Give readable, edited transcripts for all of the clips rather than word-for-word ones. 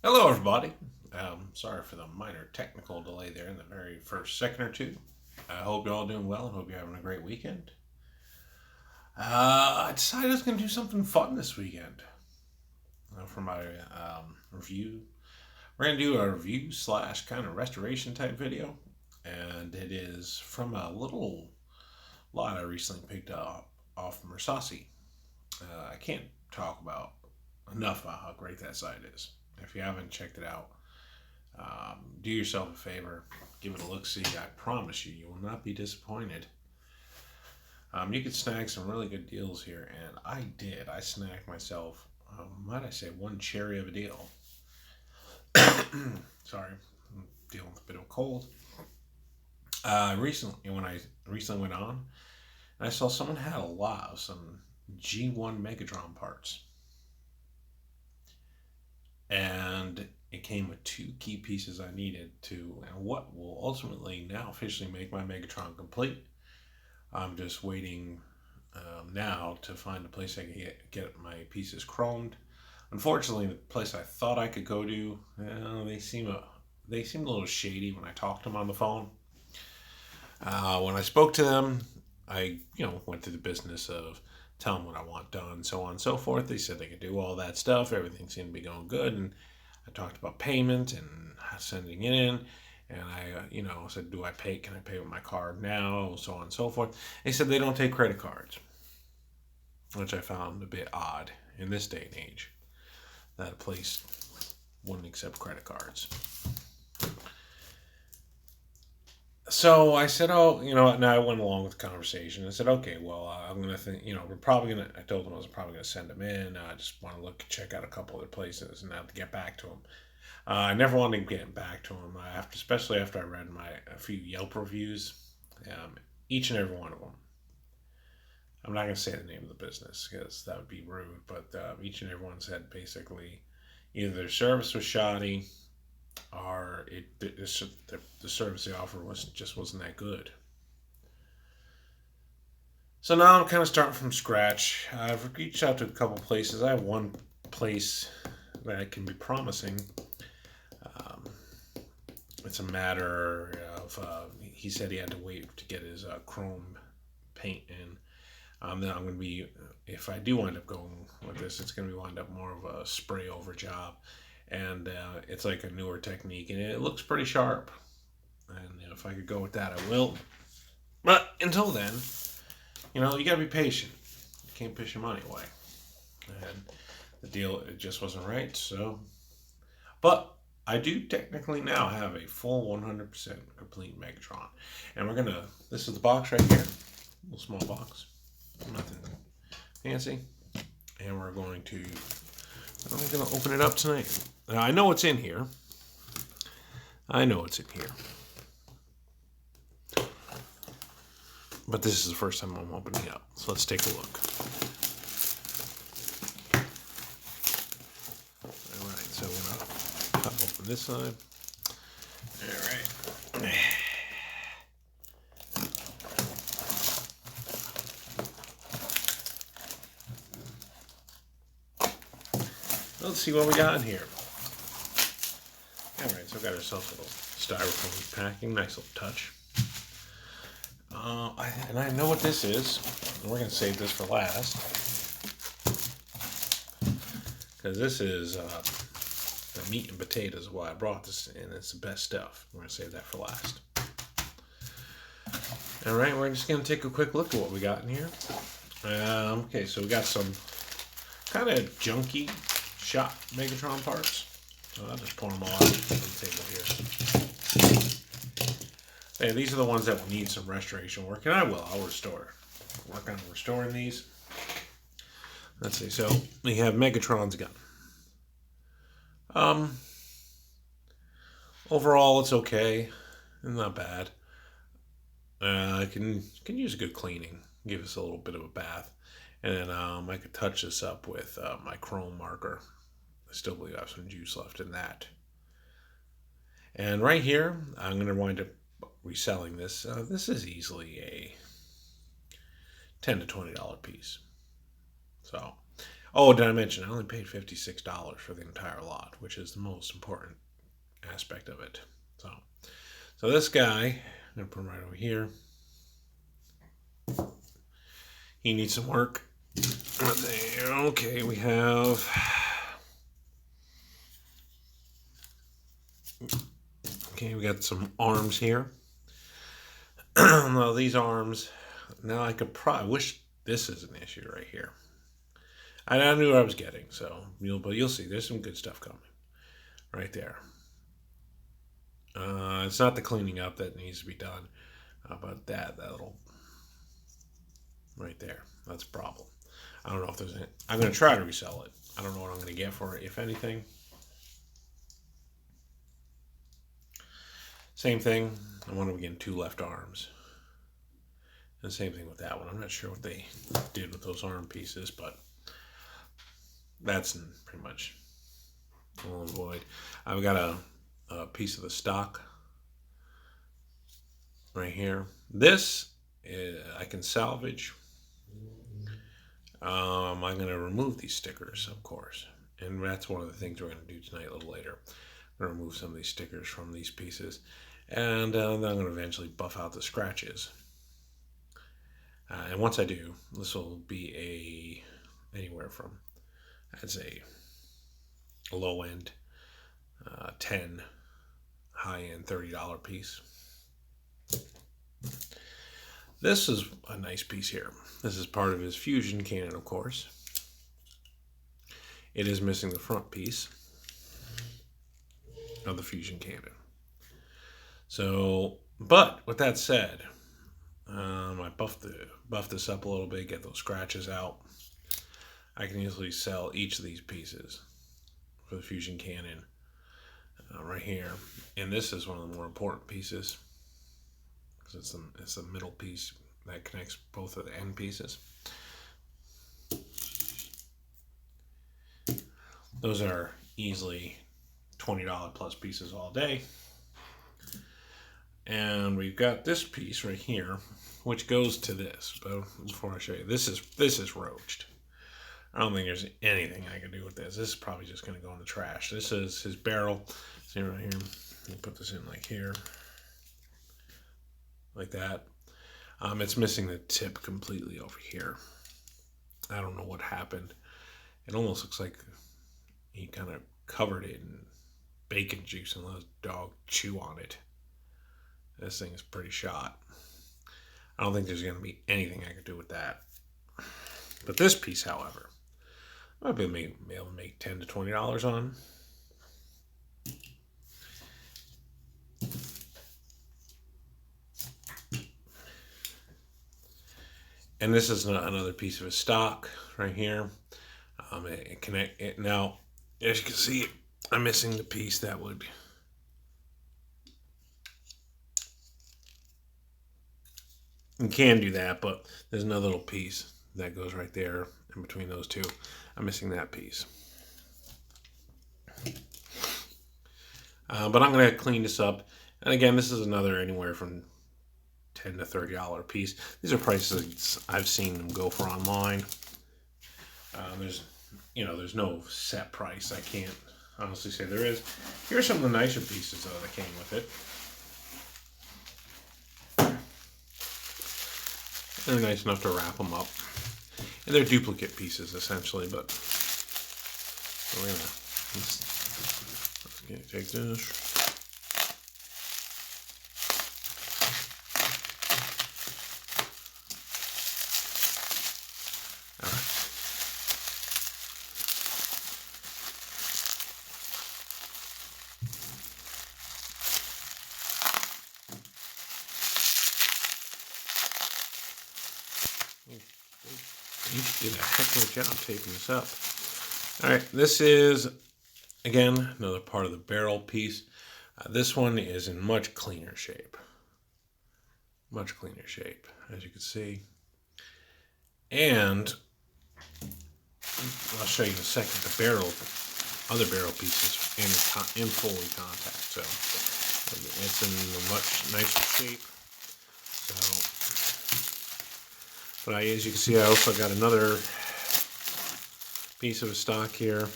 Hello, everybody. Sorry for the minor technical delay there in the very first second or two. I hope you're all doing well and hope you're having a great weekend. I decided I was going to do something fun this weekend for my review. We're going to do a review slash kind of restoration type video, and it is from a little lot I recently picked up off Mersasi. I can't talk about enough about how great that site is. If you haven't checked it out, do yourself a favor, give it a look see. I promise you, you will not be disappointed. You could snag some really good deals here, and I did. I snagged myself, might I say, one cherry of a deal. Sorry, I'm dealing with a bit of a cold. When I recently went on, I saw someone had a lot of some G1 Megatron parts. And it came with two key pieces I needed to, and what will ultimately now officially make my Megatron complete. I'm just waiting now to find a place I can get my pieces chromed. Unfortunately, the place I thought I could go to, they seem a little shady when I talked to them on the phone. When I spoke to them, I went through the business of tell them what I want done, so on and so forth. They said they could do all that stuff. Everything seemed to be going good. And I talked about payment and sending it in. And I said, can I pay with my card now? So on and so forth. They said they don't take credit cards, which I found a bit odd in this day and age, that a place wouldn't accept credit cards. So I said, and I went along with the conversation. I said, okay, well, I'm going to think, I told them I was probably going to send them in. I just want to check out a couple other places and have to get back to them. I never wanted to get back to them, especially after I read a few Yelp reviews, each and every one of them. I'm not going to say the name of the business because that would be rude, but each and every one said basically either their service was shoddy, or the service they offer wasn't that good. So now I'm kind of starting from scratch. I've reached out to a couple places. I have one place that can be promising. It's a matter of he said he had to wait to get his chrome paint in. Then I'm going to be, if I do wind up going with this, it's going to be wind up more of a spray over job. And it's like a newer technique, and it looks pretty sharp. And if I could go with that, I will. But until then, you got to be patient. You can't push your money away. And the deal, it just wasn't right. So, but I do technically now have a full 100% complete Megatron. And this is the box right here. A little small box. Nothing fancy. And I'm going to open it up tonight. Now, I know what's in here. But this is the first time I'm opening it up. So let's take a look. All right, so we're going to cut open this side. All right. Let's see what we got in here. All right, so we got ourselves a little styrofoam packing, nice little touch. And I know what this is. And we're going to save this for last, because this is the meat and potatoes of why I brought this, and it's the best stuff. We're going to save that for last. All right, we're just going to take a quick look at what we got in here. Okay, so we got some kind of junky shot Megatron parts. So I'll just pour them all out on the table here. Hey, these are the ones that will need some restoration work, and I'll restore. Work on restoring these. Let's see, so we have Megatron's gun. Overall, it's okay. It's not bad. I can use a good cleaning. Give us a little bit of a bath. And then I could touch this up with my chrome marker. I still believe I have some juice left in that. And right here, I'm going to wind up reselling this. This is easily a $10 to $20 piece. So Oh, did I mention I only paid $56 for the entire lot, which is the most important aspect of it. So, so this guy, I'm gonna put him right over here. He needs some work. Okay, we have. Okay, we got some arms here. Now these arms. Now I could probably wish this is an issue right here. I knew what I was getting, so but you'll see. There's some good stuff coming right there. It's not the cleaning up that needs to be done, but that little right there. That's a problem. I don't know if there's any. I'm going to try to resell it. I don't know what I'm going to get for it, if anything. Same thing. I want to get 2 left arms. And same thing with that one. I'm not sure what they did with those arm pieces, but that's pretty much null and void. I've got a piece of the stock right here. This I can salvage. I'm going to remove these stickers, of course, and that's one of the things we're going to do tonight a little later. I'm going to remove some of these stickers from these pieces, and then I'm going to eventually buff out the scratches. And once I do, this will be anywhere from, I'd say, a low end 10, high end $30 piece. This is a nice piece here. This is part of his fusion cannon, of course. It is missing the front piece of the fusion cannon. So, but with that said, I buff this up a little bit, get those scratches out. I can easily sell each of these pieces for the fusion cannon right here. And this is one of the more important pieces because it's the middle piece that connects both of the end pieces. Those are easily $20 plus pieces all day. And we've got this piece right here, which goes to this. But before I show you, this is roached. I don't think there's anything I can do with this. This is probably just going to go in the trash. This is his barrel. See right here. Let me put this in like here, like that. It's missing the tip completely over here. I don't know what happened. It almost looks like he kind of covered it in bacon juice and let his dog chew on it. This thing is pretty shot. I don't think there's going to be anything I can do with that. But this piece, however, I might be able to make $10 to $20 on. And this is another piece of his stock right here. Now, as you can see, I'm missing the piece that would. You can do that, but there's another little piece that goes right there in between those two. I'm missing that piece. But I'm going to clean this up. And again, this is another anywhere from $10 to $30 piece. These are prices I've seen them go for online. There's no set price. I can't honestly say there is. Here's some of the nicer pieces that came with it. They're nice enough to wrap them up. And they're duplicate pieces, essentially, but we're gonna take this. All right. You did a heck of a job taping this up. All right, this is, again, another part of the barrel piece. This one is in much cleaner shape. Much cleaner shape, as you can see. And I'll show you in a second the other barrel pieces in fully contact. So it's in a much nicer shape. So. But as you can see, I also got another piece of stock here.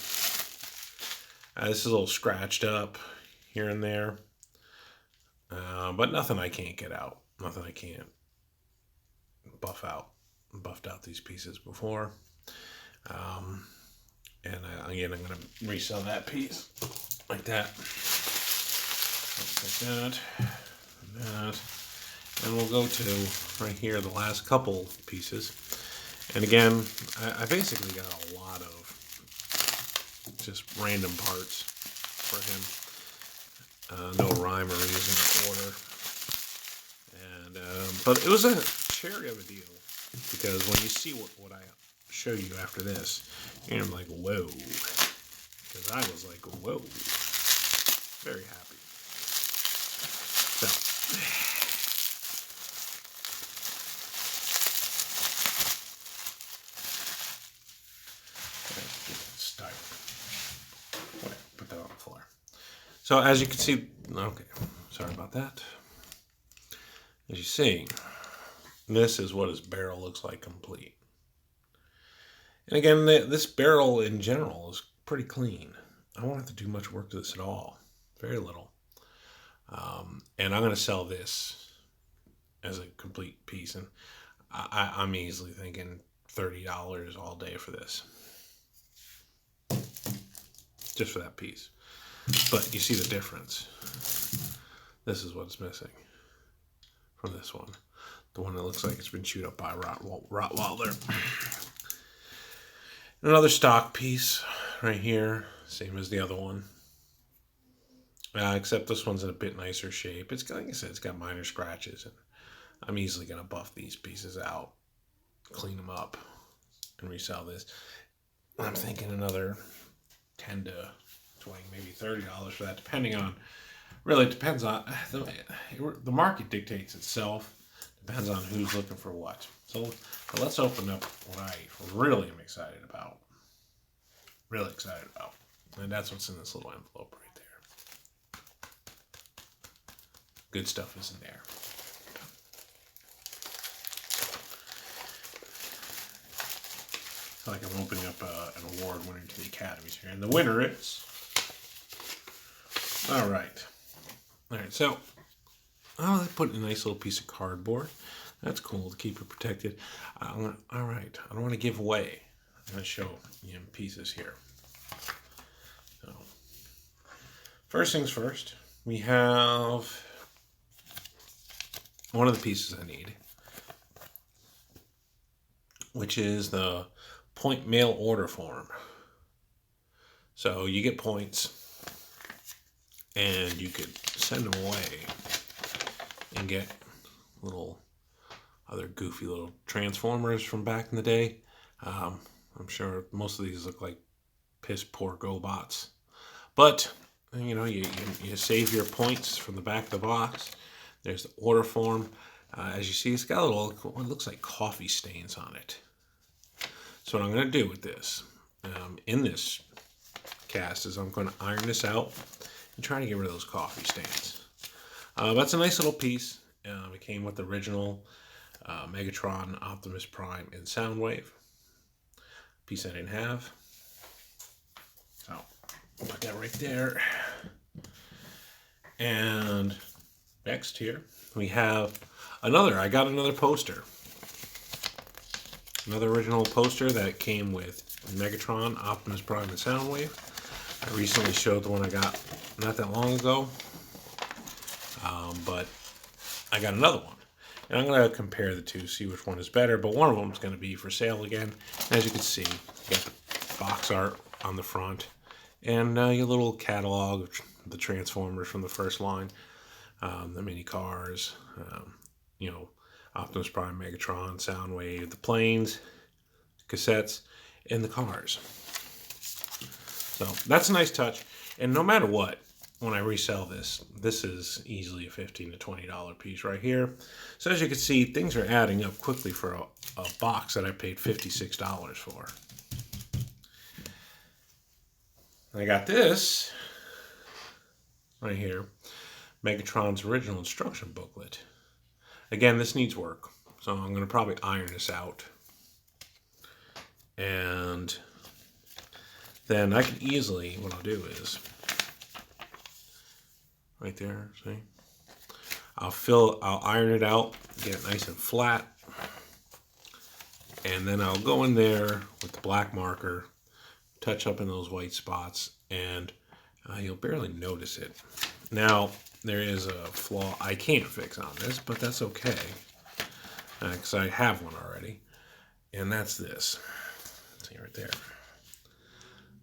This is a little scratched up here and there. But nothing I can't get out. Nothing I can't buff out. Buffed out these pieces before. And again, I'm going to resell that piece like that. Like that. And that. And we'll go to right here, the last couple pieces. And again, I basically got a lot of just random parts for him. No rhyme or reason or order. And but it was a cherry of a deal, because when you see what I show you after this, you're like, whoa. Because I was like, whoa. Very happy. So. Put that on the floor. So as you can see, okay, sorry about that. As you see, this is what his barrel looks like complete. And again, this barrel in general is pretty clean. I won't have to do much work to this at all. Very little. And I'm going to sell this as a complete piece. And I'm easily thinking $30 all day for this. Just for that piece. But you see the difference. This is what's missing from this one. The one that looks like it's been chewed up by a Rottweiler. Another stock piece right here. Same as the other one. Except this one's in a bit nicer shape. It's, like I said, it's got minor scratches. And I'm easily going to buff these pieces out. Clean them up. And resell this. I'm thinking another 10 to 20, maybe $30 for that, depending on, really it depends on, the market dictates itself, depends on who's looking for what. So let's open up what I really am excited about. Really excited about. And that's what's in this little envelope right there. Good stuff is in there. I feel like I'm opening up an award winner to the academies here. And the winner is... Alright. Alright, so... Oh, they put in a nice little piece of cardboard. That's cool to keep it protected. Alright, I don't want to give away. I'm going to show you pieces here. So, first things first. We have... one of the pieces I need. Which is the... point mail order form. So you get points and you could send them away and get little other goofy little transformers from back in the day. I'm sure most of these look like piss poor GoBots, but you know, you save your points from the back of the box. There's the order form. As you see, it's got a little, what looks like coffee stains on it. So what I'm going to do with this, in this cast, is I'm going to iron this out and try to get rid of those coffee stains. That's a nice little piece. It came with the original Megatron, Optimus Prime, and Soundwave. Piece I didn't have. So I'll put that right there. And next here, we have I got another poster. Another original poster that came with Megatron, Optimus Prime, and Soundwave. I recently showed the one I got not that long ago. But I got another one. And I'm going to compare the two, see which one is better. But one of them is going to be for sale again. And as you can see, you got the box art on the front. And your little catalog of the Transformers from the first line. The mini cars, you know, Optimus Prime, Megatron, Soundwave, the planes, cassettes, and the cars. So that's a nice touch. And no matter what, when I resell this, this is easily a $15 to $20 piece right here. So as you can see, things are adding up quickly for a box that I paid $56 for. I got this right here, Megatron's original instruction booklet. Again, this needs work, so I'm going to probably iron this out and then I can easily, what I'll do is, right there, see? I'll iron it out, get it nice and flat, and then I'll go in there with the black marker, touch up in those white spots, and you'll barely notice it. Now, there is a flaw I can't fix on this, but that's okay, because I have one already, and that's this. See right there.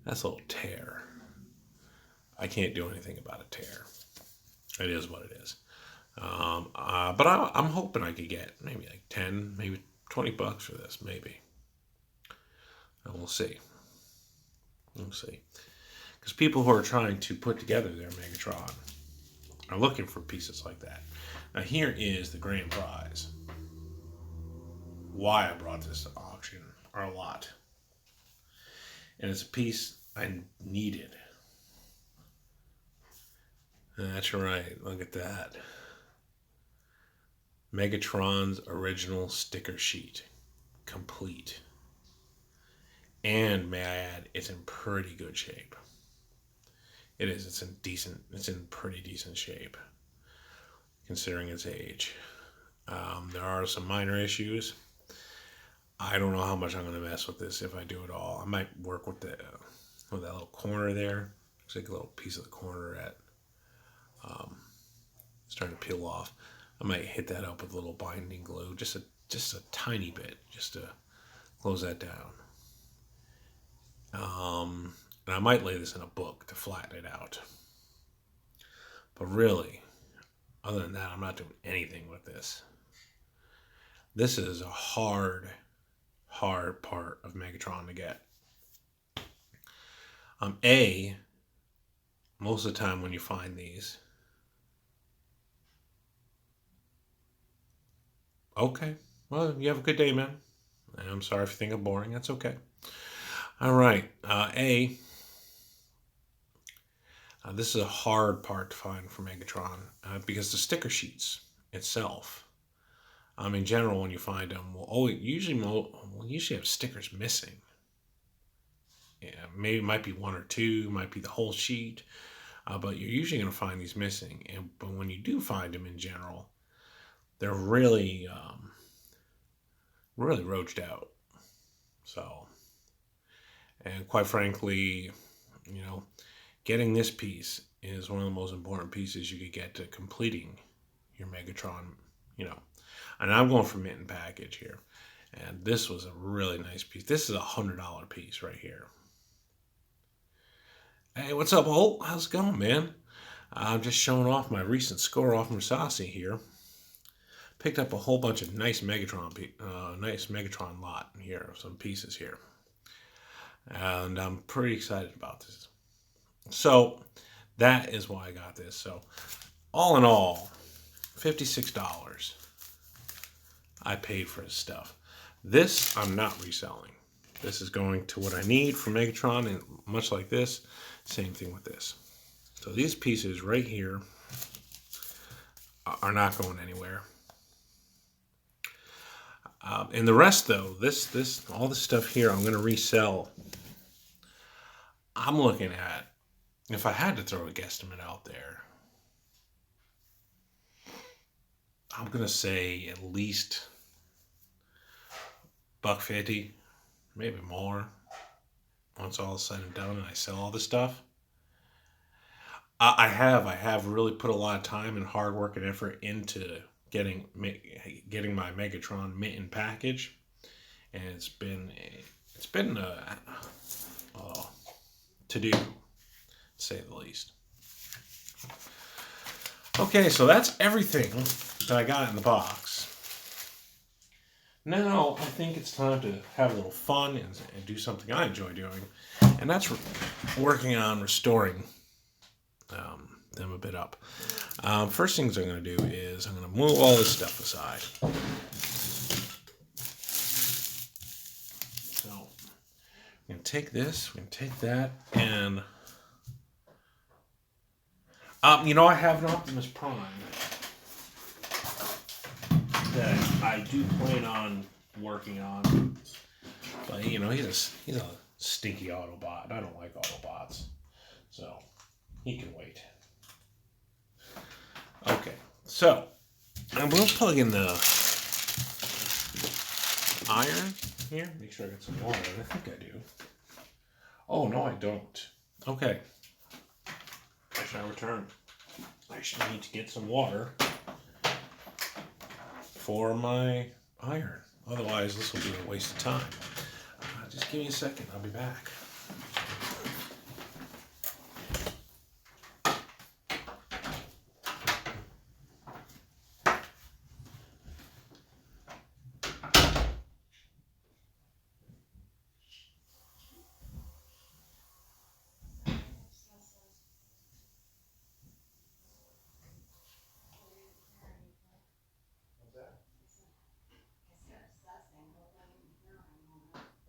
That's a little tear. I can't do anything about a tear. It is what it is. But I'm hoping I could get maybe like 10, maybe $20 for this, maybe. And we'll see. We'll see. Because people who are trying to put together their Megatron are looking for pieces like that. Now here is the grand prize. Why I brought this to auction, or a lot. And it's a piece I needed. That's right, look at that. Megatron's original sticker sheet. Complete. And may I add, it's in pretty good shape. It is, it's in pretty decent shape, considering its age. There are some minor issues. I don't know how much I'm going to mess with this if I do it all. I might work with that little corner there. Looks like a little piece of the corner at starting to peel off. I might hit that up with a little binding glue, just a tiny bit, just to close that down. And I might lay this in a book to flatten it out. But really, other than that, I'm not doing anything with this. This is a hard part of Megatron to get. Most of the time when you find these, okay, well, you have a good day, man. I'm sorry if you think I'm boring. That's okay. All right. This is a hard part to find for Megatron because the sticker sheets itself, in general, when you find them, we'll usually have stickers missing. Yeah, maybe it might be one or two, might be the whole sheet, but you're usually going to find these missing. But when you do find them in general, they're really roached out. So, and quite frankly, getting this piece is one of the most important pieces you could get to completing your Megatron, And I'm going for mint and package here. And this was a really nice piece. This is a $100 piece right here. Hey, what's up, Holt? How's it going, man? I'm just showing off my recent score off Musasi here. Picked up a whole bunch of nice Megatron lot here, some pieces here. And I'm pretty excited about this. So, that is why I got this. So, all in all, $56 I paid for this stuff. This I'm not reselling. This is going to what I need for Megatron, and much like this, same thing with this. So these pieces right here are not going anywhere. And the rest, though, all this stuff here, I'm going to resell. I'm looking at, if I had to throw a guesstimate out there, I'm going to say at least $150, maybe more, once all is said and done and I sell all this stuff. I have really put a lot of time and hard work and effort into getting my Megatron mint and package, and it's been to do, to say the least. Okay, so that's everything that I got in the box. Now I think it's time to have a little fun and do something I enjoy doing, and that's working on restoring them a bit up. First things I'm going to do is I'm going to move all this stuff aside. So I'm going to take this, we're going to take that, and I have an Optimus Prime that I do plan on working on, but he's stinky Autobot. I don't like Autobots. So, he can wait. Okay, so I'm going to plug in the iron here. Make sure I got some water. I think I do. Oh, no, I don't. Okay. I shall return. I should need to get some water for my iron. Otherwise, this will be a waste of time. Just give me a second. I'll be back.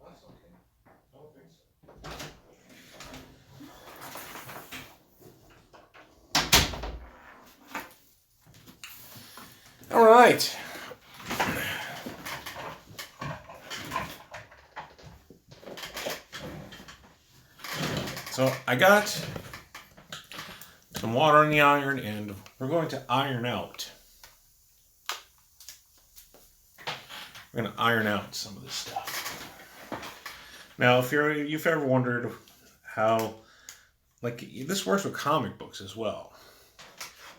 That's okay. I don't think so. All right. So I got some water in the iron, and we're going to iron out. We're going to iron out some of this stuff. Now, if you've ever wondered how, like, this works with comic books as well.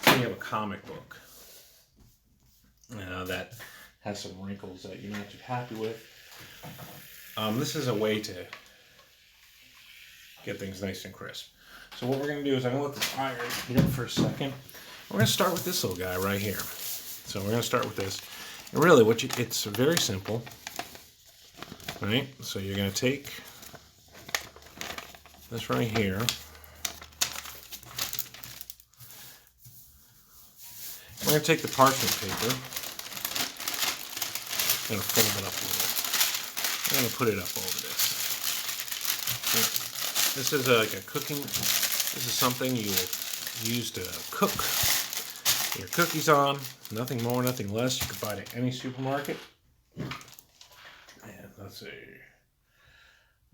When you have a comic book that has some wrinkles that you're not too happy with, this is a way to get things nice and crisp. So what we're going to do is I'm going to let this iron heat up for a second. We're going to start with this little guy right here. So we're going to start with this. And really, it's very simple. Right? So you're going to take this right here. We're going to take the parchment paper. I'm going to fold it up a little. I'm going to put it up over this. This is like a cooking. This is something you will use to cook your cookies on. Nothing more, nothing less. You can buy it at any supermarket. And let's see.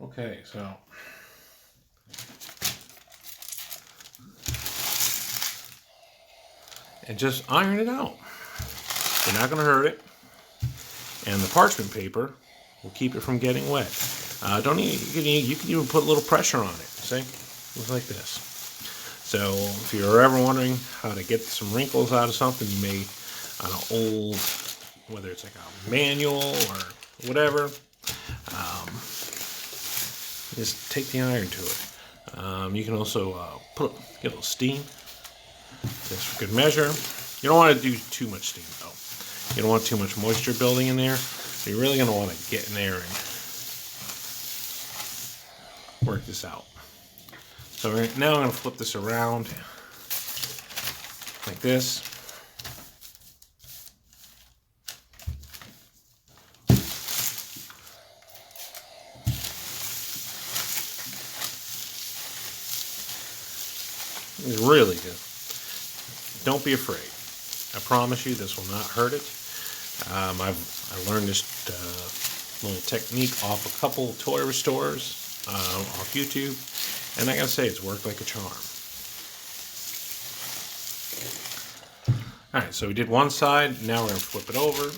Okay, so and just iron it out. You're not going to hurt it. And the parchment paper will keep it from getting wet. You can even put a little pressure on it. See? Just like this. So if you're ever wondering how to get some wrinkles out of something you made on an old, whether it's like a manual or whatever, just take the iron to it. You can also get a little steam, just for good measure. You don't want to do too much steam though. You don't want too much moisture building in there. So you're really going to want to get in there and work this out. So now I'm going to flip this around like this. It's really good. Don't be afraid. I promise you this will not hurt it. I learned this little technique off a couple toy restorers off YouTube, and I gotta say it's worked like a charm. Alright, so we did one side, now we're gonna flip it over.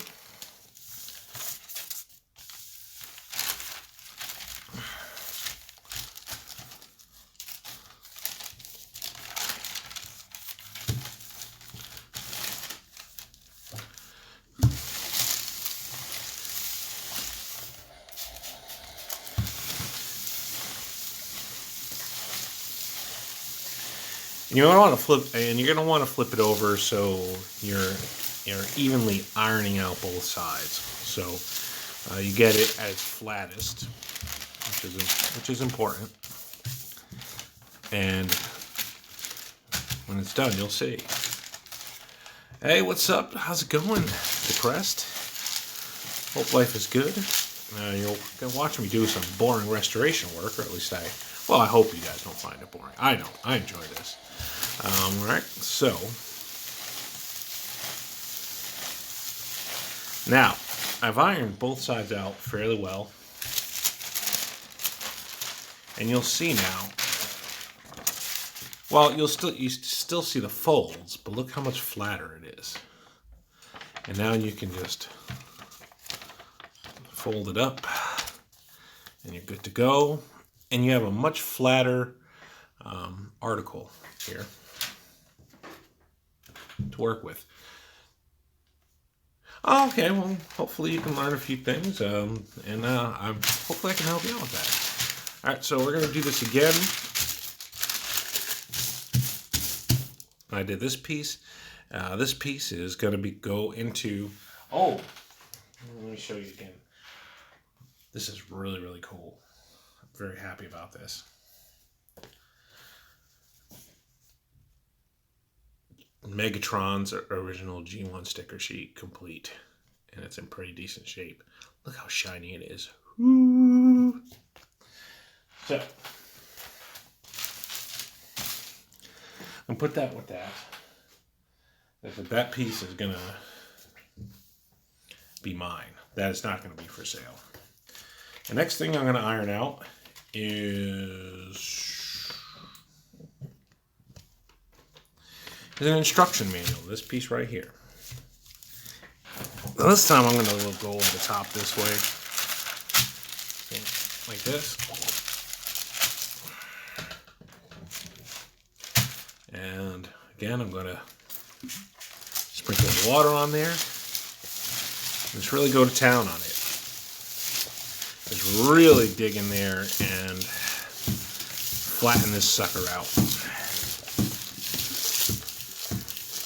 You're gonna want to flip it over so you're evenly ironing out both sides. So you get it at its flattest, which is important. And when it's done, you'll see. Hey, what's up? How's it going? Depressed? Hope life is good. You're gonna watch me do some boring restoration work, or at least I hope you guys don't find it boring. I don't. I enjoy this. Alright, so now I've ironed both sides out fairly well. And you'll see now, well, you still see the folds, but look how much flatter it is. And now you can just fold it up, and you're good to go. And you have a much flatter article here to work with. Okay, well, hopefully you can learn a few things, and hopefully I can help you out with that. All right, so we're going to do this again. I did this piece. This piece is going to go into, oh, let me show you again. This is really, really cool. I'm very happy about this. Megatron's original G1 sticker sheet complete, and it's in pretty decent shape. Look how shiny it is. Woo. So I'm put that with that. That piece is gonna be mine. That is not gonna be for sale. The next thing I'm gonna iron out is an instruction manual, this piece right here. Now this time I'm going to go over the top this way, like this. And again, I'm going to sprinkle the water on there. Just really go to town on it. Just really dig in there and flatten this sucker out.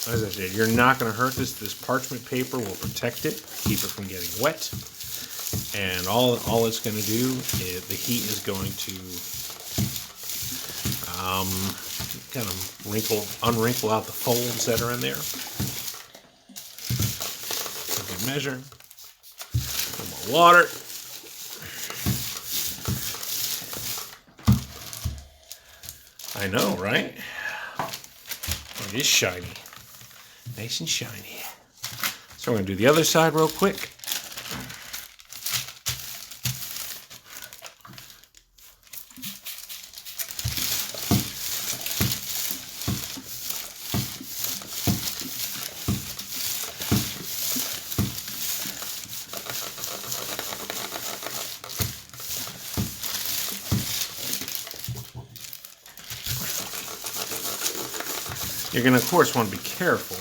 As I said, you're not going to hurt this. This parchment paper will protect it, keep it from getting wet. And all it's going to do is the heat is going to kind of unwrinkle out the folds that are in there. A good measure. A little more water. I know, right? It is shiny. Nice and shiny. So we're going to do the other side real quick. You're going to, of course, want to be careful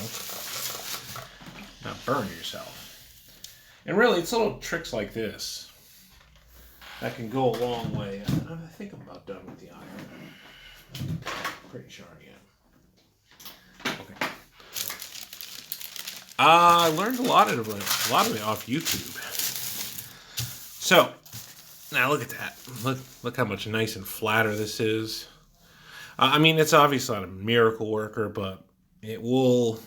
not burn yourself. And really, it's little tricks like this that can go a long way. I think I'm about done with the iron. Pretty sure I am. Okay. I learned a lot of it off YouTube. So now look at that. Look how much nice and flatter this is. I mean, it's obviously not a miracle worker, but it will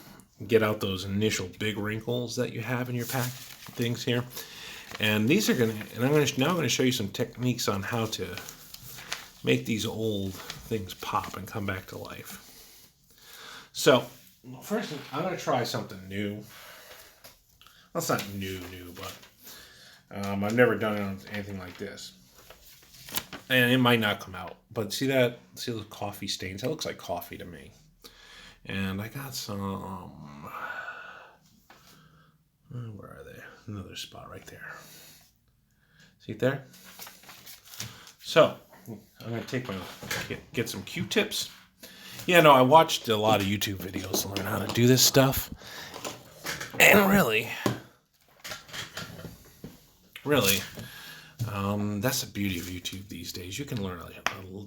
get out those initial big wrinkles that you have in your pack things here. And these are now I'm gonna show you some techniques on how to make these old things pop and come back to life. So first, I'm gonna try something new. Well, it's not new, but I've never done it on anything like this. And it might not come out, but see those coffee stains? That looks like coffee to me. And I got some, where are they? Another spot right there. See it there? So, I'm going to get some Q-tips. Yeah, no, I watched a lot of YouTube videos to learn how to do this stuff. And really, that's the beauty of YouTube these days. You can learn a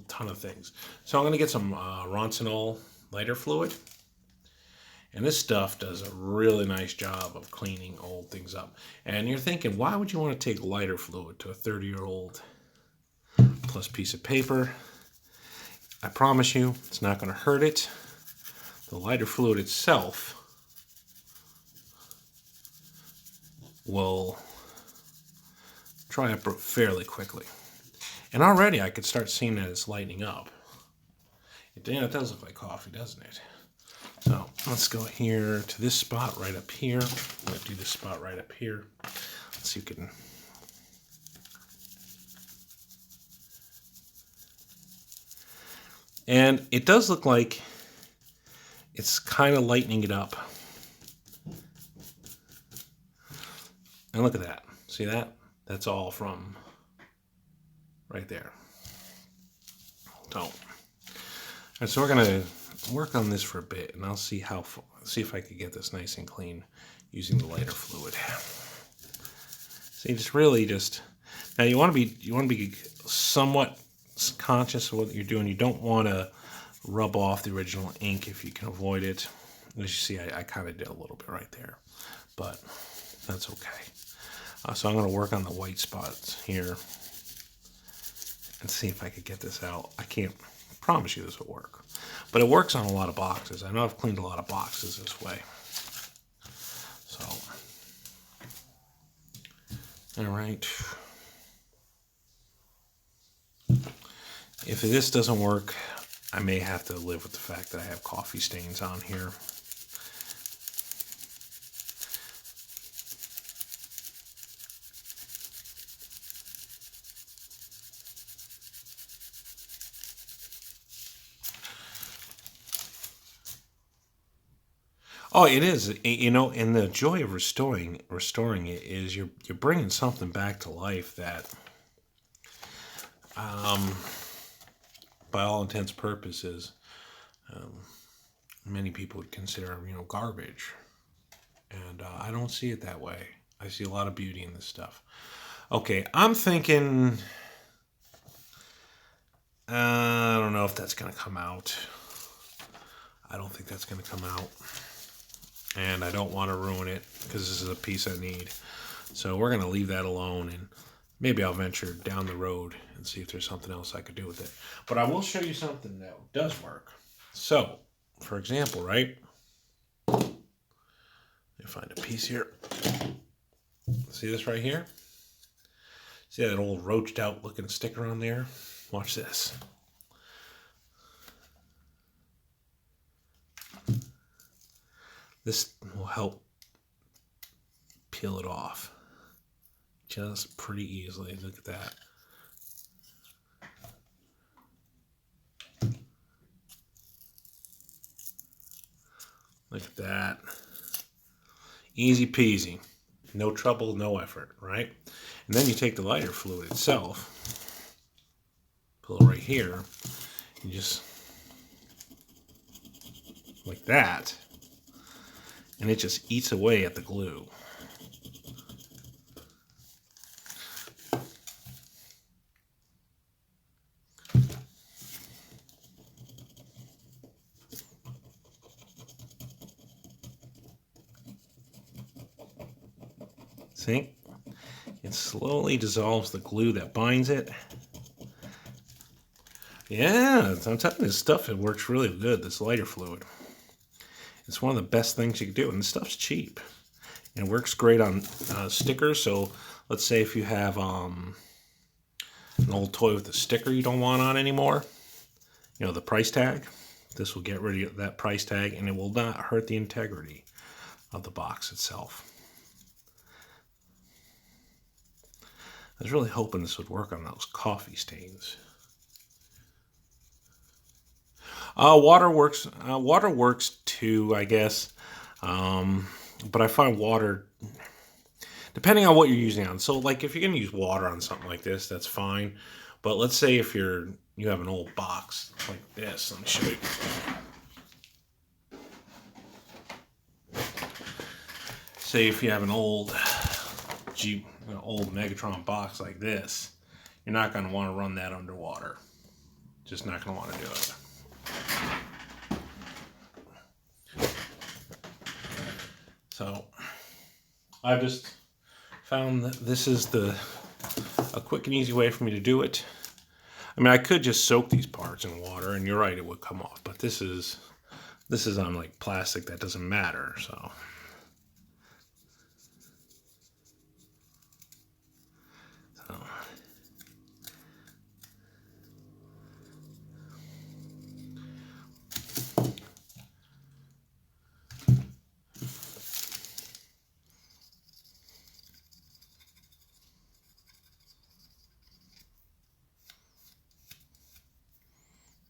ton of things. So I'm going to get some Roncinol lighter fluid. And this stuff does a really nice job of cleaning old things up. And you're thinking, why would you want to take lighter fluid to a 30-year-old plus piece of paper? I promise you, it's not going to hurt it. The lighter fluid itself will dry up fairly quickly. And already I could start seeing that it's lightening up. It does look like coffee, doesn't it? So let's go here to this spot right up here. I'm going to do this spot right up here. Let's see if we can. And it does look like it's kind of lightening it up. And look at that. See that? That's all from right there. And so we're gonna work on this for a bit, and I'll see if I can get this nice and clean using the lighter fluid. See, now you want to be somewhat conscious of what you're doing. You don't want to rub off the original ink if you can avoid it. As you see, I kind of did a little bit right there, but that's okay. So I'm going to work on the white spots here and see if I could get this out. I can't promise you this will work, but it works on a lot of boxes. I know I've cleaned a lot of boxes this way. So, all right. If this doesn't work, I may have to live with the fact that I have coffee stains on here. Oh, it is. You know, and the joy of restoring it is you're bringing something back to life that, by all intents and purposes, many people would consider, garbage. And I don't see it that way. I see a lot of beauty in this stuff. Okay, I'm thinking, I don't know if that's going to come out. I don't think that's going to come out. And I don't want to ruin it because this is a piece I need. So we're going to leave that alone, and maybe I'll venture down the road and see if there's something else I could do with it. But I will show you something that does work. So, for example, right? Let me find a piece here. See this right here? See that old roached out looking sticker on there? Watch this. This will help peel it off just pretty easily. Look at that. Look at that. Easy peasy. No trouble, no effort, right? And then you take the lighter fluid itself, pull it right here, and just like that. And it just eats away at the glue. See? It slowly dissolves the glue that binds it. Yeah, I'm telling you, this stuff, it works really good, this lighter fluid. It's one of the best things you can do, and this stuff's cheap. And it works great on stickers. So let's say if you have an old toy with a sticker you don't want on anymore, the price tag, this will get rid of that price tag, and it will not hurt the integrity of the box itself. I was really hoping this would work on those coffee stains. Water works. Water works too, I guess. But I find water, depending on what you're using on. So, like, if you're going to use water on something like this, that's fine. But let's say if you have an old box like this. Let me show you. Say if you have an old Megatron box like this, you're not going to want to run that underwater. Just not going to want to do it. So I've just found that this is a quick and easy way for me to do it. I mean, I could just soak these parts in water, and you're right, it would come off. But this is on like plastic that doesn't matter. So.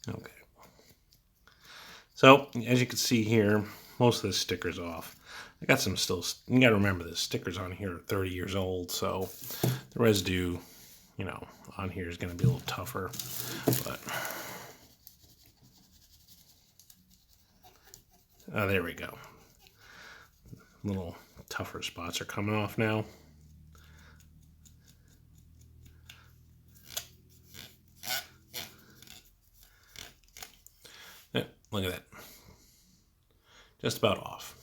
Okay. So as you can see here, most of the sticker's off. I got some still, you gotta remember this, stickers on here are 30 years old, so the residue, you know, on here is gonna be a little tougher, but there we go. Little tougher spots are coming off now. Yeah, look at that. Just about off.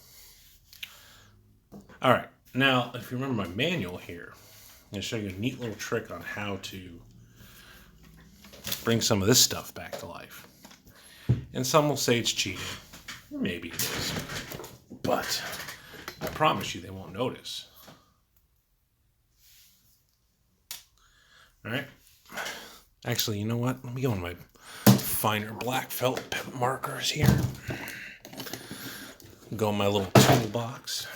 All right, now if you remember my manual here, I'm going to show you a neat little trick on how to bring some of this stuff back to life. And some will say it's cheating. Maybe it is. But I promise you they won't notice. All right. Actually, you know what? Let me go on my finer black felt markers here. Go in my little toolbox.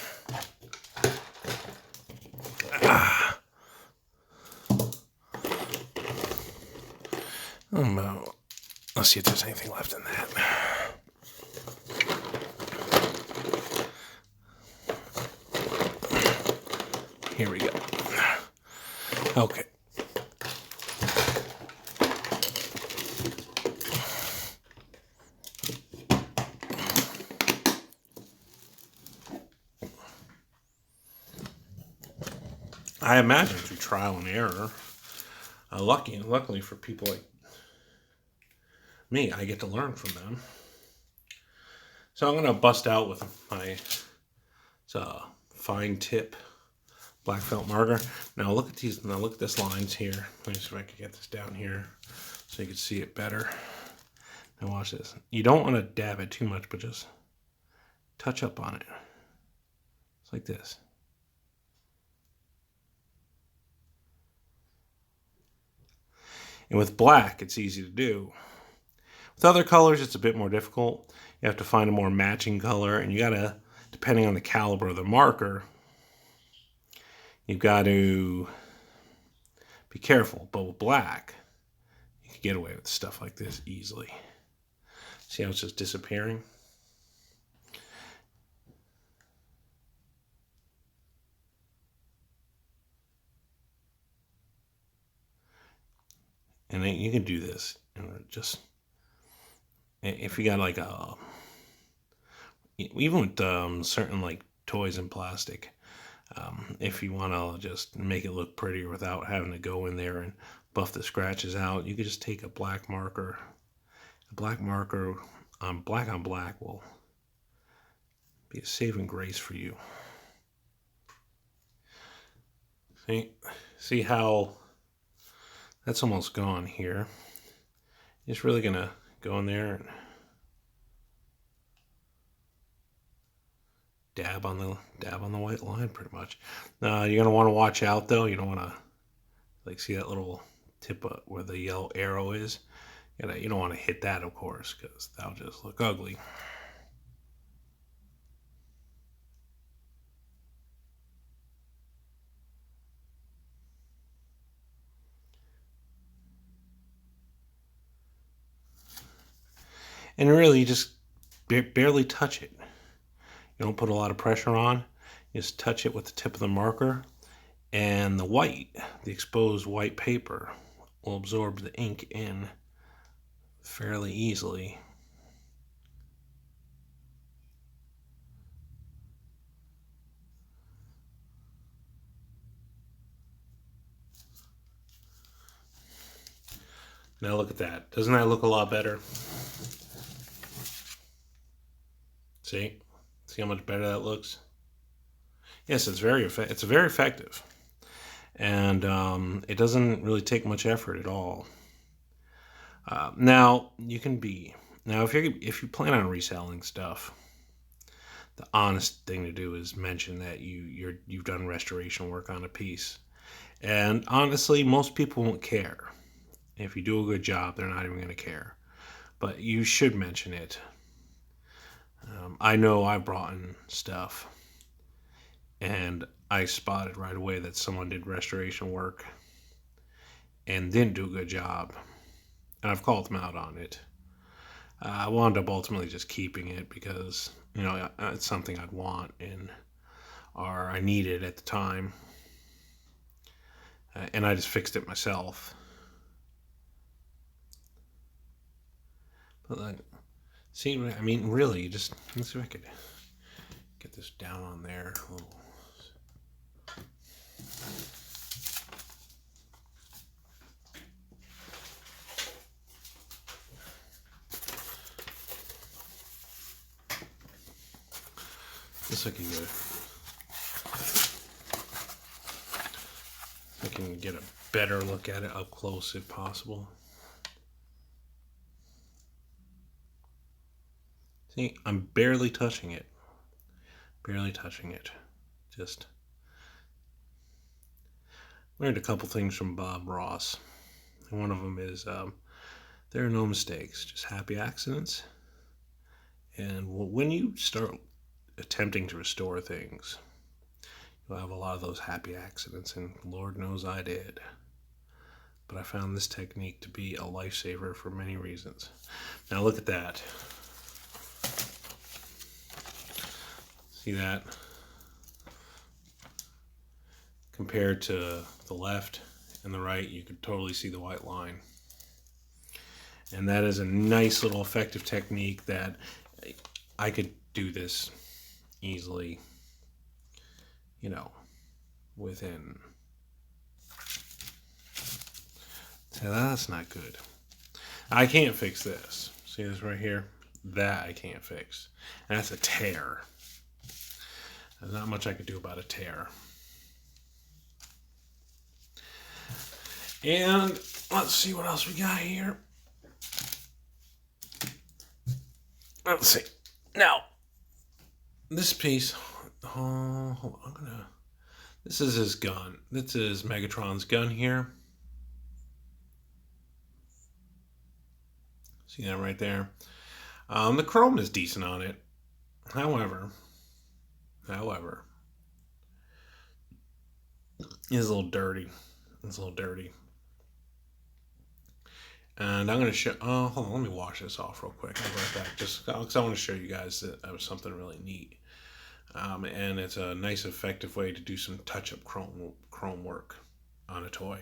Let's see if there's anything left in that. Here we go. Okay. I imagine through trial and error, luckily for people like me, I get to learn from them. So I'm going to bust out with my fine tip black felt marker. Now look at these. Now look at this lines here. Let me see if I can get this down here so you can see it better. Now watch this. You don't want to dab it too much, but just touch up on it. It's like this. And with black, it's easy to do. With other colors, it's a bit more difficult. You have to find a more matching color, and you gotta, depending on the caliber of the marker, you've got to be careful. But with black, you can get away with stuff like this easily. See how it's just disappearing? And then you can do this, and just, if you got like even with certain like toys and plastic, if you want to just make it look prettier without having to go in there and buff the scratches out, you could just take a black marker. A black marker on black will be a saving grace for you. See how that's almost gone here. Just really gonna go in there and dab on the white line pretty much. Now you're gonna want to watch out though. You don't want to like see that little tip where the yellow arrow is. You don't want to hit that, of course, because that'll just look ugly. And really, you just barely touch it. You don't put a lot of pressure on. You just touch it with the tip of the marker, and the exposed white paper, will absorb the ink in fairly easily. Now look at that. Doesn't that look a lot better? See how much better that looks? Yes, it's very effective, and it doesn't really take much effort at all. Now if you plan on reselling stuff, the honest thing to do is mention that you've done restoration work on a piece, and honestly, most people won't care. If you do a good job, they're not even going to care, but you should mention it. I know I brought in stuff, and I spotted right away that someone did restoration work and didn't do a good job, and I've called them out on it. I wound up ultimately just keeping it because, you know, it's something I'd want or I needed at the time. And I just fixed it myself. But like, see, I mean, really, just let's see if I could get this down on there. Oh. Just so I can get a better look at it up close if possible. See, I'm barely touching it. Barely touching it. Just learned a couple things from Bob Ross. And one of them is there are no mistakes, just happy accidents. And when you start attempting to restore things, you'll have a lot of those happy accidents, and Lord knows I did. But I found this technique to be a lifesaver for many reasons. Now look at that. See that? Compared to the left and the right, you could totally see the white line. And that is a nice little effective technique that I could do this easily, you know, within. So that's not good. I can't fix this. See this right here? That I can't fix. And that's a tear. There's not much I could do about a tear. And let's see what else we got here. Let's see. Now, this piece. Oh, hold on. This is his gun. This is Megatron's gun here. See that right there? The chrome is decent on it. However, it's a little dirty. It's a little dirty. And I'm going to show, hold on, let me wash this off real quick. I'll be right back, just because I want to show you guys that was something really neat. And it's a nice, effective way to do some touch-up chrome work on a toy.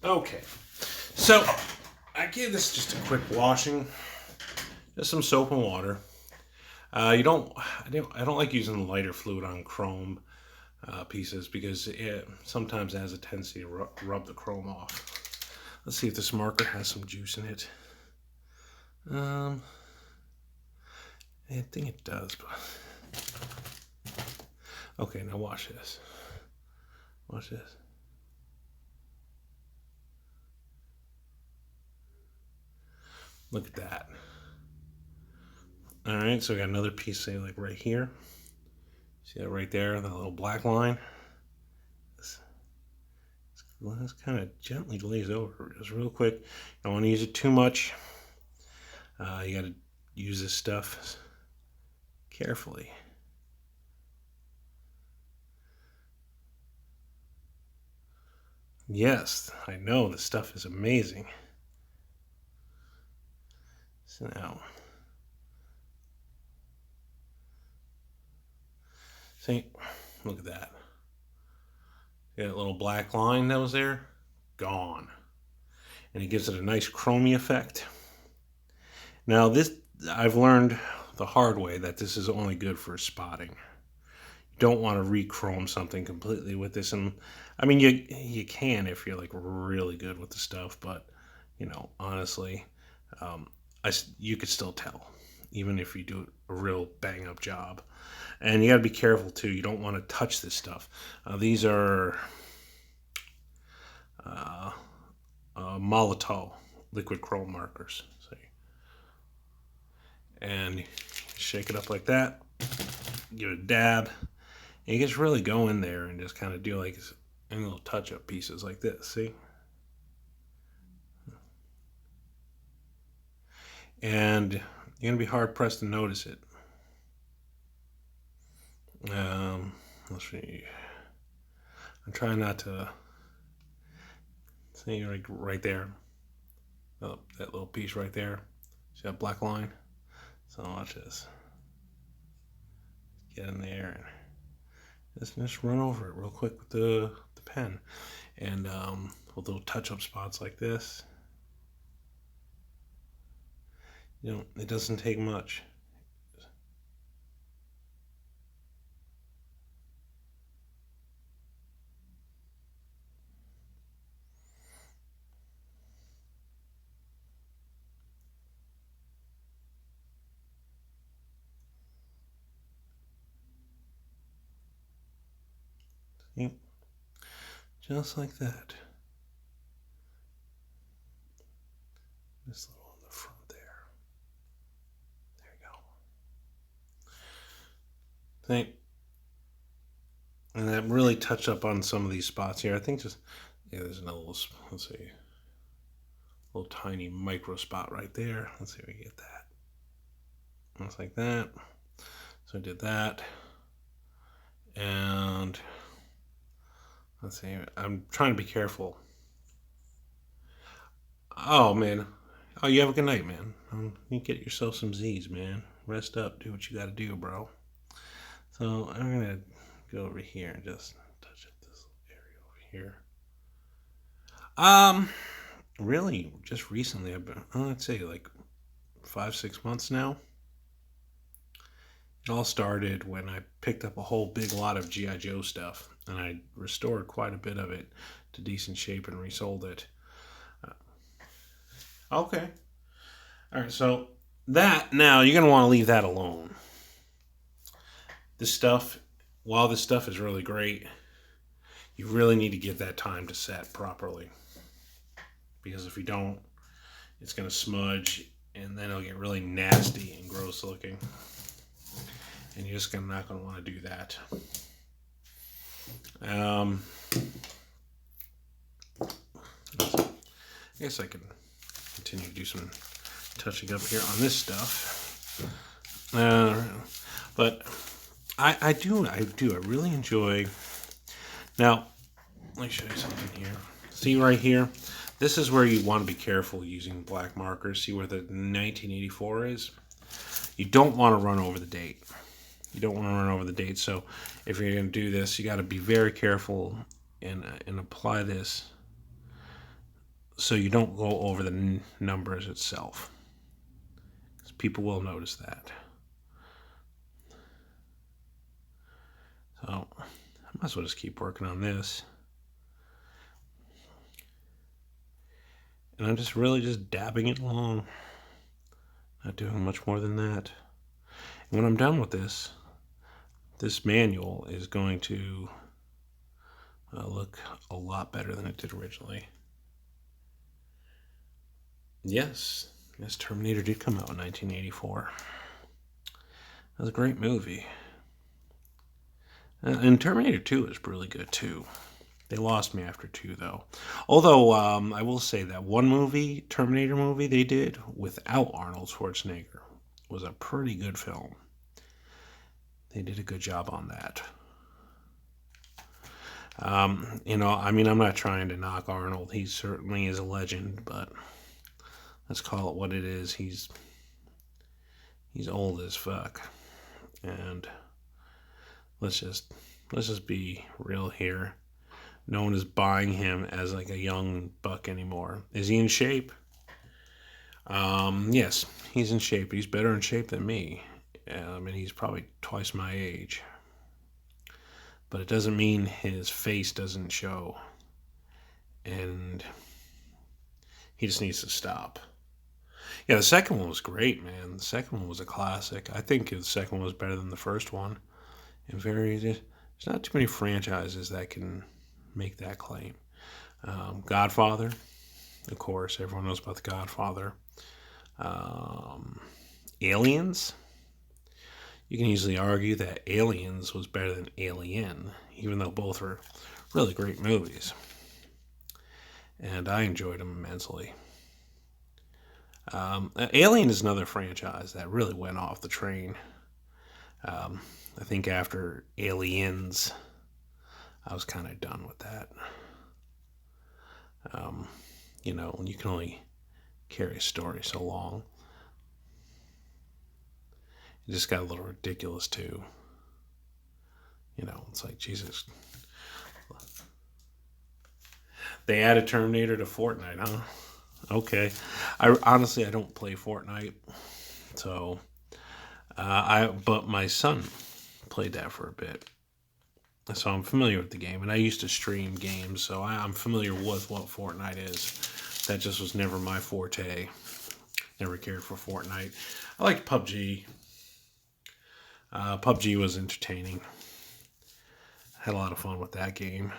Okay, so I gave this just a quick washing, just some soap and water. I don't like using lighter fluid on chrome pieces because it sometimes has a tendency to rub the chrome off. Let's see if this marker has some juice in it. I think it does, but okay, now watch this. Watch this. Look at that. All right, so we got another piece, say like right here. See that right there, the little black line? Let's kind of gently glaze over just real quick. You don't want to use it too much. You got to use this stuff carefully. Yes, I know, this stuff is amazing. So now, see, look at that. See that little black line that was there? Gone. And it gives it a nice chromey effect. Now this, I've learned the hard way that this is only good for spotting. don't want to re-chrome something completely with this. And I mean, you can if you're like really good with the stuff, but honestly, um, you could still tell even if you do a real bang up job. And you got to be careful too. You don't want to touch this stuff. These are uh, Molotov liquid chrome markers. See, and shake it up like that. Give it a dab. And you just really go in there and just kind of do like any little touch-up pieces like this. See, and you're gonna be hard pressed to notice it. Let's see. I'm trying not to see right there. Oh, that little piece right there. See that black line? So watch this. Get in there and just run over it real quick with the pen, and with little touch-up spots like this. It doesn't take much. See? Just like that. This little on the front there. There you go. Think. And that really touched up on some of these spots here. I think there's another little, let's see, a little tiny micro spot right there. Let's see if we can get that. Just like that. So I did that. And let's see, I'm trying to be careful. Oh, man. Oh, you have a good night, man. You get yourself some Z's, man. Rest up. Do what you got to do, bro. So I'm going to go over here and just touch up this area over here. Really, just recently, I've been, I'd say like 5-6 months now. It all started when I picked up a whole big lot of G.I. Joe stuff, and I restored quite a bit of it to decent shape and resold it. Okay. All right, so now you're going to want to leave that alone. This stuff, while this stuff is really great, you really need to give that time to set properly. Because if you don't, it's going to smudge, and then it'll get really nasty and gross looking. And you're just not going to want to do that. I guess I can continue to do some touching up here on this stuff. But I really enjoy. Now, let me show you something here. See right here? This is where you want to be careful using black markers. See where the 1984 is? You don't want to run over the date. You don't want to run over the date. So if you're going to do this, you got to be very careful and apply this so you don't go over the numbers itself. Because people will notice that. So I might as well just keep working on this. And I'm just really just dabbing it along. Not doing much more than that. And when I'm done with this manual is going to look a lot better than it did originally. Yes, Terminator did come out in 1984. That was a great movie. And Terminator 2 is really good too. They lost me after 2 though. Although I will say that one movie, Terminator movie they did without Arnold Schwarzenegger was a pretty good film. They did a good job on that. I mean, I'm not trying to knock Arnold. He certainly is a legend, but let's call it what it is. He's old as fuck. And let's just be real here. No one is buying him as like a young buck anymore. Is he in shape? Yes, he's in shape. He's better in shape than me. I mean, he's probably twice my age. but it doesn't mean his face doesn't show. And he just needs to stop. Yeah, the second one was great, man. The second one was a classic. I think the second one was better than the first one. And there's not too many franchises that can make that claim. Godfather, of course, everyone knows about the Godfather. Aliens. You can easily argue that Aliens was better than Alien, even though both were really great movies. And I enjoyed them immensely. Alien is another franchise that really went off the train. I think after Aliens, I was kind of done with that. You can only carry a story so long. It just got a little ridiculous too. It's like, Jesus. They added Terminator to Fortnite, huh? Okay. I don't play Fortnite, so but my son played that for a bit, so I'm familiar with the game, and I used to stream games, so I'm familiar with what Fortnite is. That just was never my forte. Never cared for Fortnite. I liked PUBG. PUBG was entertaining. Had a lot of fun with that game.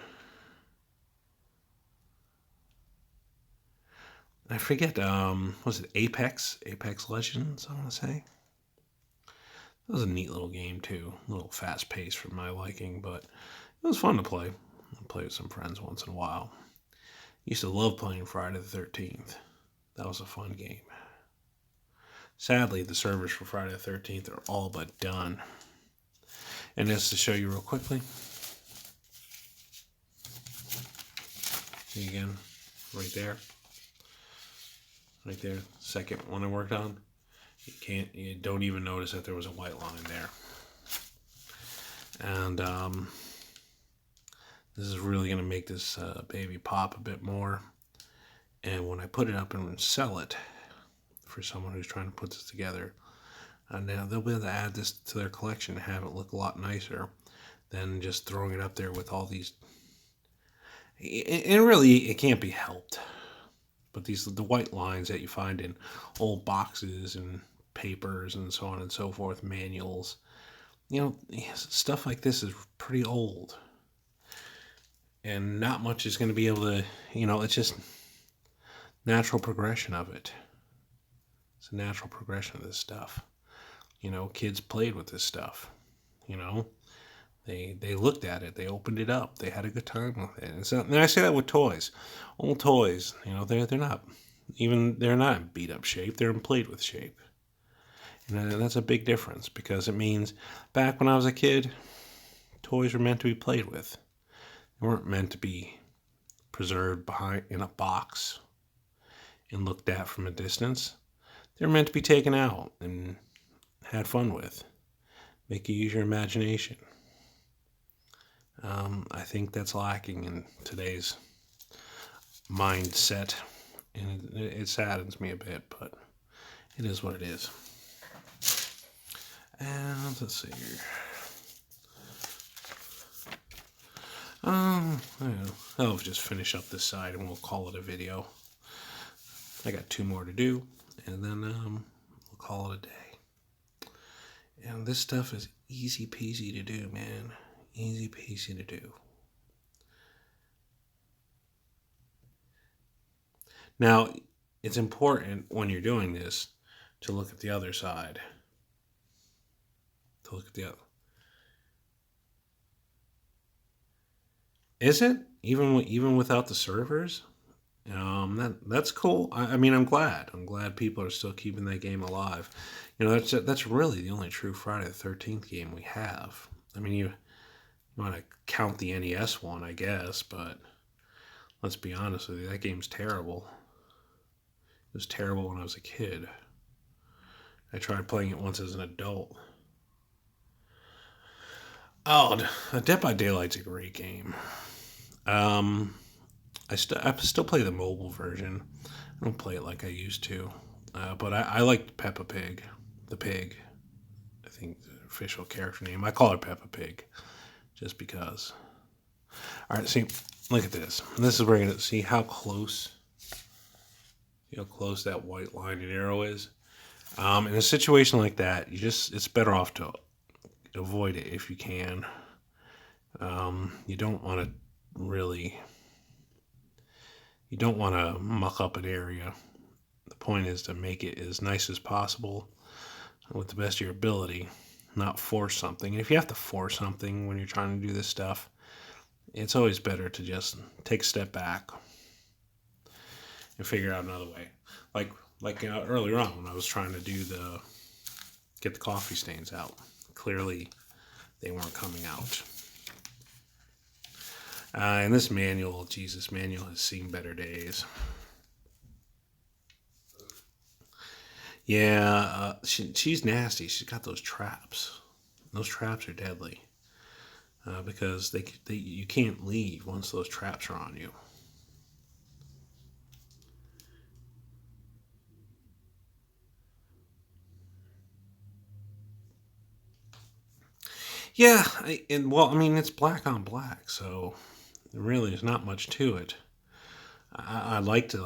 I forget, was it Apex? Apex Legends, I want to say. That was a neat little game, too. A little fast-paced for my liking, but it was fun to play. I play with some friends once in a while. Used to love playing Friday the 13th. That was a fun game. Sadly, the servers for Friday the 13th are all but done. And just to show you real quickly. See again, right there. Right there, second one I worked on. You don't even notice that there was a white line there. And this is really going to make this baby pop a bit more. And when I put it up and sell it for someone who's trying to put this together, now they'll be able to add this to their collection and have it look a lot nicer than just throwing it up there with all these. And really, it can't be helped. But the white lines that you find in old boxes and papers and so on and so forth, manuals, stuff like this is pretty old. And not much is going to be able to, it's just natural progression of it. It's a natural progression of this stuff. Kids played with this stuff. They looked at it. They opened it up. They had a good time with it. And I say that with toys. Old toys, they're not in beat up shape. They're in played with shape. And that's a big difference, because it means back when I was a kid, toys were meant to be played with. They weren't meant to be preserved in a box and looked at from a distance. They're meant to be taken out and had fun with. Make you use your imagination. I think that's lacking in today's mindset, and it saddens me a bit, but it is what it is. And let's see here. I'll just finish up this side and we'll call it a video. I got 2 more to do, and then we'll call it a day. And this stuff is easy peasy to do, man. Easy peasy to do. Now, it's important when you're doing this to look at the other side. To look at the other. Is it? Even without the servers? That's cool. I mean, I'm glad. I'm glad people are still keeping that game alive. That's really the only true Friday the 13th game we have. I mean, you want to count the NES one, I guess, but let's be honest with you, that game's terrible. It was terrible when I was a kid. I tried playing it once as an adult. Oh, Dead by Daylight's a great game. I still play the mobile version. I don't play it like I used to. But I liked Peppa Pig. The pig. I think the official character name. I call her Peppa Pig. just because. All right, see, look at this. This is where you're going to see how close that white line and arrow is. In a situation like that, it's better off to avoid it if you can. You don't want to muck up an area. The point is to make it as nice as possible with the best of your ability, not force something. And if you have to force something when you're trying to do this stuff, it's always better to just take a step back and figure out another way. Like earlier on when I was trying to get the coffee stains out. Clearly, they weren't coming out. And this manual has seen better days. Yeah, she's nasty. She's got those traps. Those traps are deadly because you can't leave once those traps are on you. Yeah, it's black on black, so there really is not much to it. I'd like to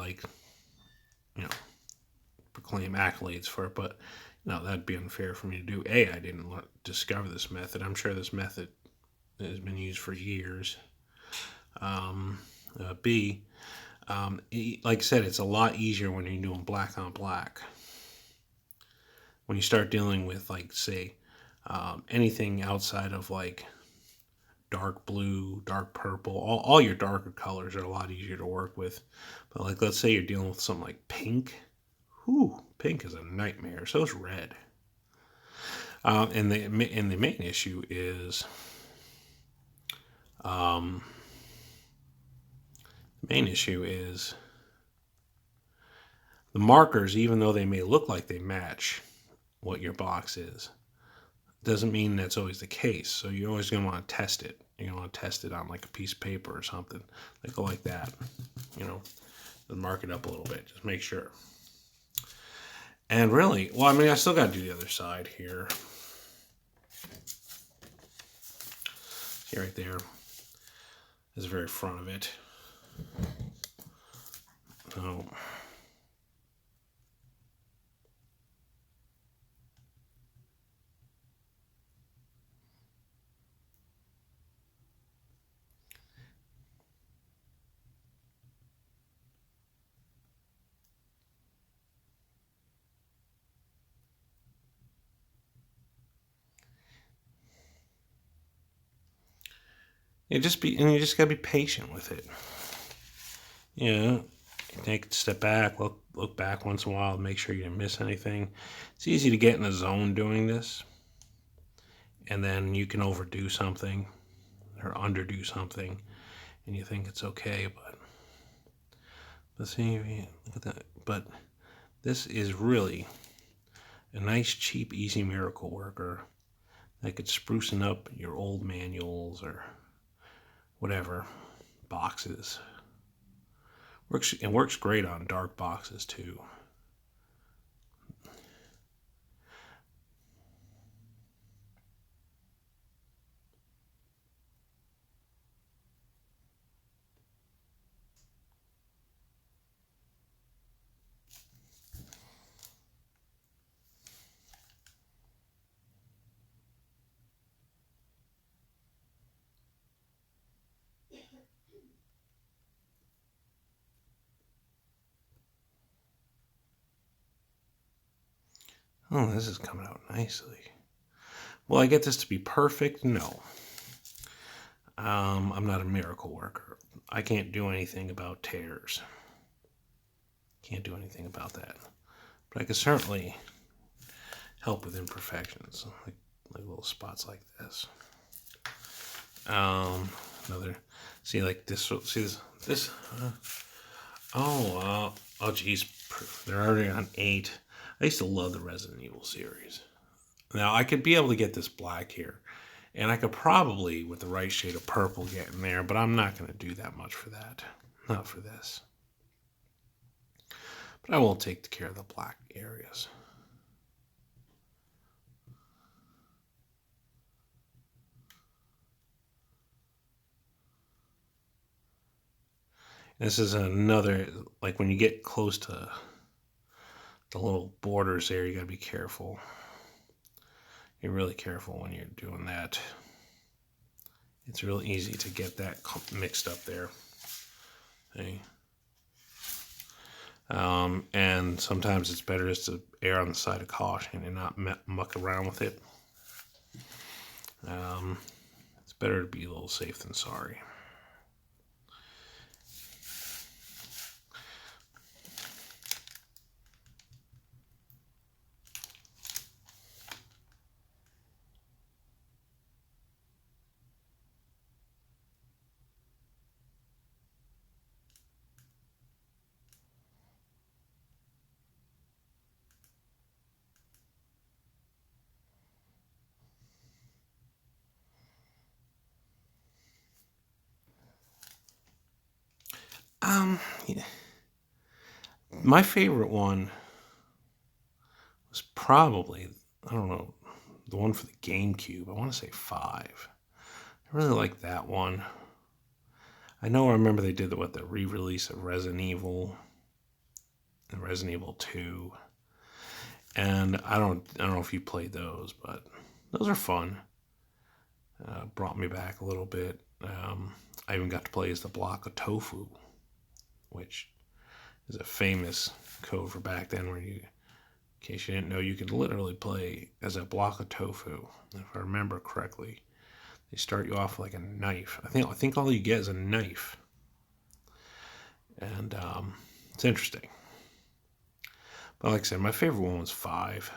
proclaim accolades for it, but that'd be unfair for me to do. I didn't discover this method. I'm sure this method has been used for years. B, like I said, it's a lot easier when you're doing black on black. When you start dealing with, say, anything outside of dark blue, dark purple, all your darker colors are a lot easier to work with. But let's say you're dealing with something like pink. Pink is a nightmare. So is red. And the main issue is the markers, even though they may look like they match what your box is, doesn't mean that's always the case. So you're always going to want to test it. You're going to want to test it on a piece of paper or something. Go like that. And mark it up a little bit. Just make sure. And really, I still got to do the other side here. See right there is the very front of it. So you just gotta be patient with it. Take a step back, look back once in a while, make sure you didn't miss anything. It's easy to get in the zone doing this, and then you can overdo something or underdo something, and you think it's okay, but let's see. Look at that. But this is really a nice, cheap, easy miracle worker that could sprucing up your old manuals or whatever boxes. Works great on dark boxes too. Oh, this is coming out nicely. Will I get this to be perfect? No. I'm not a miracle worker. I can't do anything about tears. Can't do anything about that. But I can certainly help with imperfections, like little spots like this. Another. See, like this. See this. Oh, geez. They're already on 8. I used to love the Resident Evil series. Now, I could be able to get this black here. And I could probably, with the right shade of purple, get in there. But I'm not going to do that much for that. Not for this. But I will take care of the black areas. This is another, like when you get close to the little borders there, you gotta be careful. You're really careful when you're doing that. It's real easy to get that mixed up there. Okay. And sometimes it's better just to err on the side of caution and not muck around with it. Um, it's better to be a little safe than sorry. Yeah. My favorite one was probably, I don't know, the one for the GameCube. I want to say 5. I really like that one. I remember they did the re-release of Resident Evil and Resident Evil 2. And I don't know if you played those, but those are fun. Brought me back a little bit. I even got to play as the block of tofu, which is a famous code for back then where you, in case you didn't know, you could literally play as a block of tofu. If I remember correctly, they start you off like a knife. I think all you get is a knife, and it's interesting. But like I said, my favorite one was 5.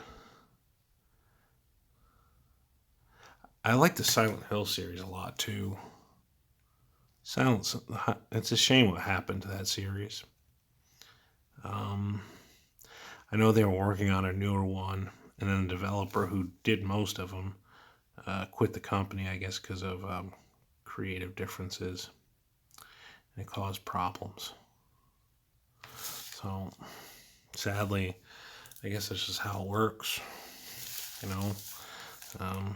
I like the Silent Hill series a lot too. Silence. It's a shame what happened to that series. Um, I know they were working on a newer one, and then the developer who did most of them quit the company, I guess, because of creative differences, and it caused problems. So, sadly, I guess that's just how it works. You know, um,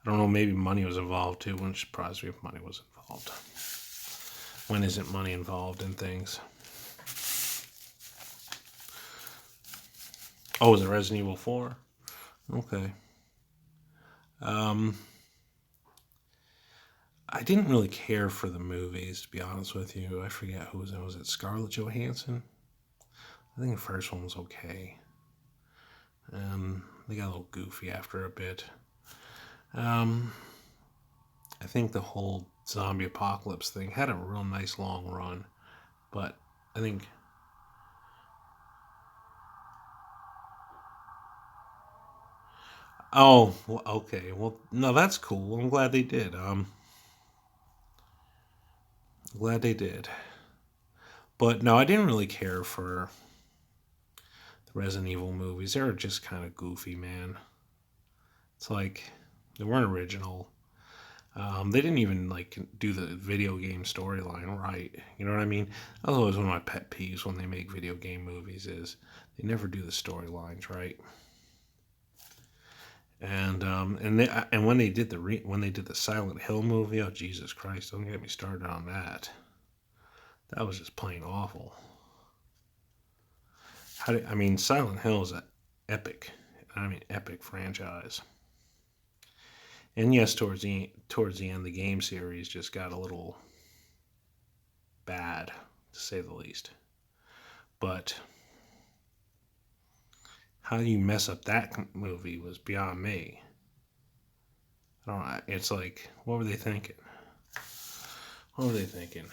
I don't know. Maybe money was involved too. Wouldn't surprise me if money was involved. When isn't money involved in things? Oh, is it Resident Evil 4? Okay. Um, I didn't really care for the movies, to be honest with you. I forget who was in. Was it Scarlett Johansson? I think the first one was okay. They got a little goofy after a bit. Um, I think the whole zombie apocalypse thing had a real nice long run, but I think. Oh, well, okay. Well, no, that's cool. I'm glad they did. Glad they did. But no, I didn't really care for the Resident Evil movies. They were just kind of goofy, man. It's like they weren't original. They didn't even like do the video game storyline right. You know what I mean? That's always one of my pet peeves when they make video game movies is they never do the storylines right. And when they did when they did the Silent Hill movie, oh Jesus Christ! Don't get me started on that. That was just plain awful. I mean, Silent Hill is an epic. I mean, epic franchise. And yes, towards the end, the game series just got a little bad, to say the least. But how you mess up that movie was beyond me. I don't know. It's like, what were they thinking? What were they thinking?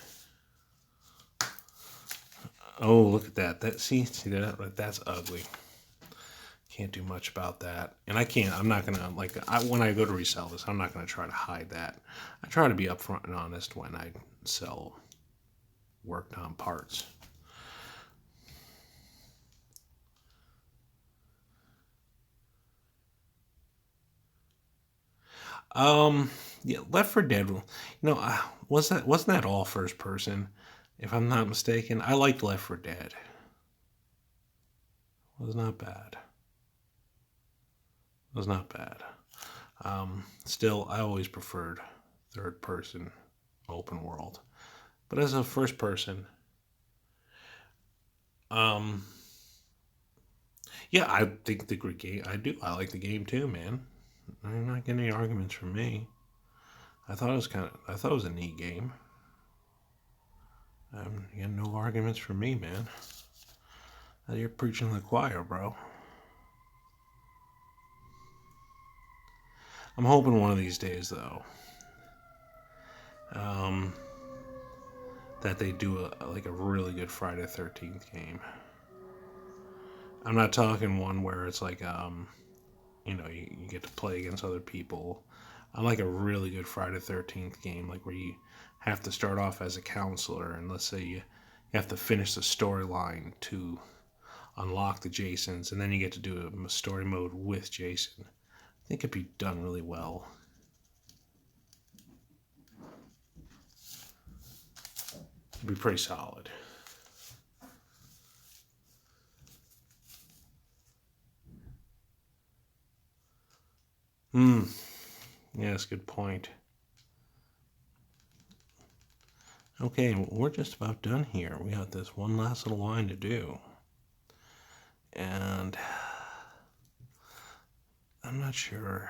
Oh, look at that. See that? That's ugly. Can't do much about that. And I can't. I'm not gonna when I go to resell this. I'm not gonna try to hide that. I try to be upfront and honest when I sell worked on parts. Um, yeah, Left 4 Dead. Wasn't that all first person? If I'm not mistaken, I liked Left 4 Dead. It was not bad. It was not bad. Still, I always preferred third person open world. But as a first person, um, yeah, I think the great game. I do. I like the game too, man. I'm not getting any arguments from me. I thought it was I thought it was a neat game. You got no arguments from me, man. You're preaching to the choir, bro. I'm hoping one of these days, though, um, that they do like a really good Friday the 13th game. I'm not talking one where it's like, you get to play against other people. I like a really good Friday the 13th game, like where you have to start off as a counselor, and let's say you have to finish the storyline to unlock the Jasons, and then you get to do a story mode with Jason. I think it'd be done really well. It'd be pretty solid. Yeah, that's a good point. Okay, we're just about done here. We got this one last little line to do. And I'm not sure.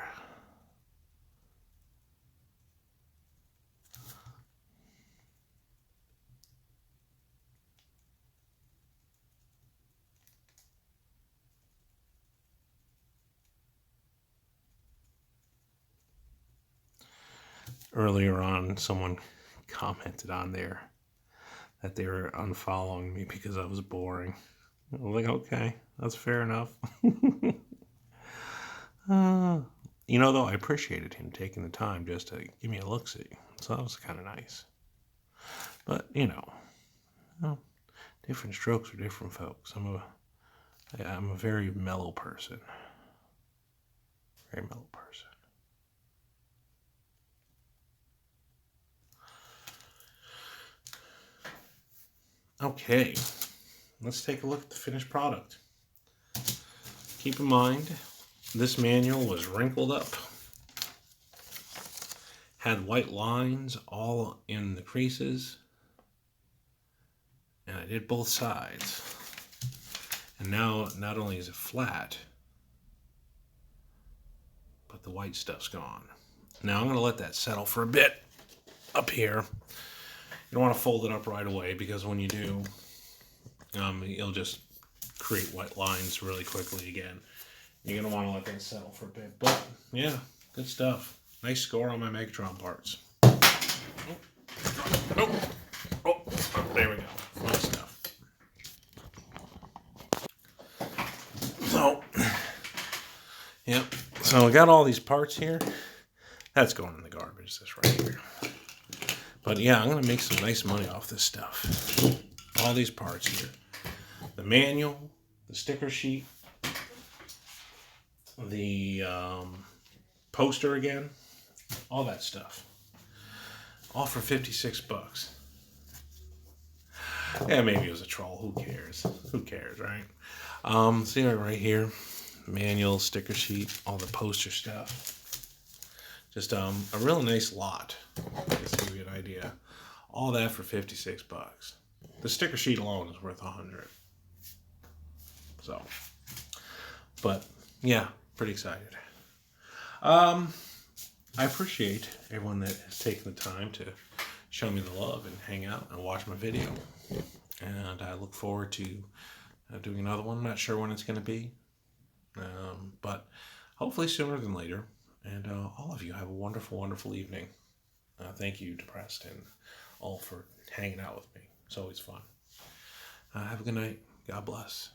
Earlier on, someone commented on there that they were unfollowing me because I was boring. I was like, okay, that's fair enough. Though, I appreciated him taking the time just to give me a look-see. So that was kind of nice. But, different strokes for different folks. I'm a very mellow person. Very mellow person. Okay, let's take a look at the finished product. Keep in mind, this manual was wrinkled up. Had white lines all in the creases. And I did both sides. And now, not only is it flat, but the white stuff's gone. Now I'm going to let that settle for a bit up here. You don't want to fold it up right away, because when you do, you'll just create white lines really quickly again. You're going to want to let that settle for a bit. But, yeah, good stuff. Nice score on my Megatron parts. Oh, there we go. Nice stuff. So, yep. So I got all these parts here. That's going in the garbage, this right here. But yeah, I'm going to make some nice money off this stuff. All these parts here. The manual, the sticker sheet, the poster again, all that stuff. All for 56 bucks. Yeah, maybe it was a troll. Who cares? Who cares, right? See right here, manual, sticker sheet, all the poster stuff. Just a really nice lot. Just to give you an idea. All that for 56 bucks. The sticker sheet alone is worth 100. So, but yeah, pretty excited. I appreciate everyone that has taken the time to show me the love and hang out and watch my video. And I look forward to doing another one. I'm not sure when it's going to be, but hopefully sooner than later. And all of you have a wonderful, wonderful evening. Thank you to Preston, all for hanging out with me. It's always fun. Have a good night. God bless.